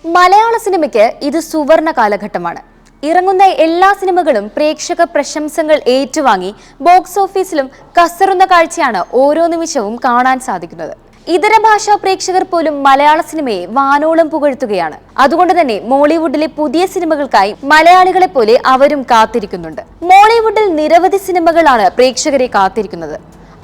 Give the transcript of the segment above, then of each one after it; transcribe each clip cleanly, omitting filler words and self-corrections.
മലയാള സിനിമയ്ക്ക് ഇത് സുവർണ കാലഘട്ടമാണ്. ഇറങ്ങുന്ന എല്ലാ സിനിമകളും പ്രേക്ഷക പ്രശംസകൾ ഏറ്റുവാങ്ങി ബോക്സ് ഓഫീസിലും കസറുന്ന കാഴ്ചയാണ് ഓരോ നിമിഷവും കാണാൻ സാധിക്കുന്നത്. ഇതര ഭാഷാ പ്രേക്ഷകർ പോലും മലയാള സിനിമയെ വാനോളം പുകഴ്ത്തുകയാണ്. അതുകൊണ്ട് തന്നെ മോളിവുഡിലെ പുതിയ സിനിമകൾക്കായി മലയാളികളെ പോലെ അവരും കാത്തിരിക്കുന്നുണ്ട്. മോളിവുഡിൽ നിരവധി സിനിമകളാണ് പ്രേക്ഷകരെ കാത്തിരിക്കുന്നത്.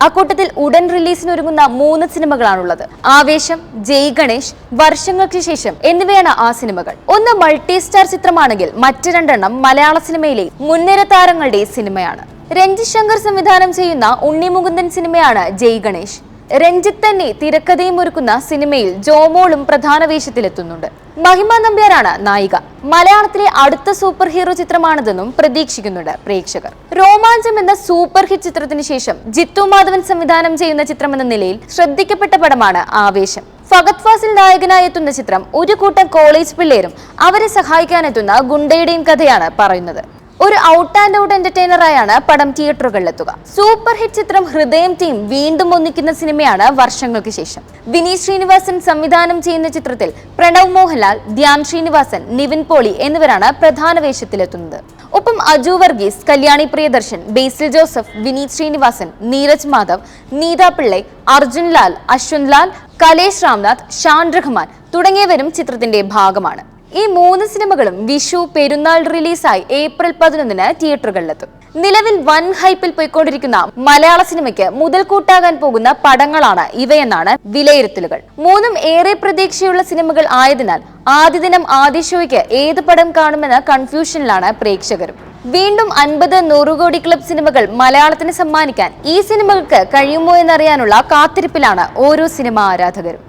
അക്കൂട്ടത്തിൽ ഉടൻ റിലീസിനൊരുങ്ങുന്ന 3 സിനിമകളാണുള്ളത്. ആവേശം, ജയ് ഗണേഷ്, വർഷങ്ങൾക്ക് ശേഷം എന്നിവയാണ് ആ സിനിമകൾ. ഒന്ന് മൾട്ടി സ്റ്റാർ ചിത്രമാണെങ്കിൽ മറ്റ് 2 എണ്ണം മലയാള സിനിമയിലെ മുൻനിര താരങ്ങളുടെ സിനിമയാണ്. രഞ്ജിത് ശങ്കർ സംവിധാനം ചെയ്യുന്ന ഉണ്ണി മുകുന്ദൻ സിനിമയാണ് ജയ് ഗണേഷ്. രഞ്ജിത്ത് തന്നെ തിരക്കഥയും ഒരുക്കുന്ന സിനിമയിൽ ജോമോളും പ്രധാന വേഷത്തിലെത്തുന്നുണ്ട്. മഹിമ നമ്പ്യാരാണ് നായിക. മലയാളത്തിലെ അടുത്ത സൂപ്പർ ഹീറോ ചിത്രമാണിതെന്നും പ്രതീക്ഷിക്കുന്നുണ്ട് പ്രേക്ഷകർ. രോമാഞ്ചം എന്ന സൂപ്പർ ഹിറ്റ് ചിത്രത്തിന് ശേഷം ജിത്തു മാധവൻ സംവിധാനം ചെയ്യുന്ന ചിത്രമെന്ന നിലയിൽ ശ്രദ്ധിക്കപ്പെട്ട പടമാണ് ആവേശം. ഫഹദ് ഫാസിൽ നായകനായി എത്തുന്ന ചിത്രം ഒരു കൂട്ടം കോളേജ് പിള്ളേരും അവരെ സഹായിക്കാനെത്തുന്ന ഗുണ്ടയുടെയും കഥയാണ് പറയുന്നത്. ഒരു ഔട്ട് ആൻഡ് ഔട്ട് എന്റർടൈനറായാണ് പടം തിയേറ്ററുകളിലെത്തുക. സൂപ്പർ ഹിറ്റ് ചിത്രം ഹൃദയം ടീം വീണ്ടും ഒന്നിക്കുന്ന സിനിമയാണ് വർഷങ്ങൾക്ക് ശേഷം. വിനീത് ശ്രീനിവാസൻ സംവിധാനം ചെയ്യുന്ന ചിത്രത്തിൽ പ്രണവ് മോഹൻലാൽ, ധ്യാൻ ശ്രീനിവാസൻ, നിവിൻ പോളി എന്നിവരാണ് പ്രധാന വേഷത്തിലെത്തുന്നത്. ഒപ്പം അജു വർഗീസ്, കല്യാണി പ്രിയദർശൻ, ബേസിൽ ജോസഫ്, വിനീത് ശ്രീനിവാസൻ, നീരജ് മാധവ്, നീത പിള്ളൈ, അർജുൻ ലാൽ, അശ്വന്ത് ലാൽ, കലേഷ് രാംനാഥ്, ഷാൻ റഹ്മാൻ തുടങ്ങിയവരും ചിത്രത്തിന്റെ ഭാഗമാണ്. ഈ 3 സിനിമകളും വിഷു, പെരുന്നാൾ റിലീസായി ഏപ്രിൽ 11-ന് തിയേറ്ററുകളിലെത്തും. നിലവിൽ വൻ ഹൈപ്പിൽ പോയിക്കൊണ്ടിരിക്കുന്ന മലയാള സിനിമയ്ക്ക് മുതൽക്കൂട്ടാകാൻ പോകുന്ന പടങ്ങളാണ് ഇവയെന്നാണ് വിലയിരുത്തലുകൾ. 3ഉം ഏറെ പ്രതീക്ഷയുള്ള സിനിമകൾ ആയതിനാൽ ആദ്യ ദിനം ആദ്യ ഷോയ്ക്ക് ഏത് പടം കാണുമെന്ന കൺഫ്യൂഷനിലാണ് പ്രേക്ഷകരും. വീണ്ടും 50-100 കോടി ക്ലബ് സിനിമകൾ മലയാളത്തിന് സമ്മാനിക്കാൻ ഈ സിനിമകൾക്ക് കഴിയുമോ എന്നറിയാനുള്ള കാത്തിരിപ്പിലാണ് ഓരോ സിനിമാ ആരാധകരും.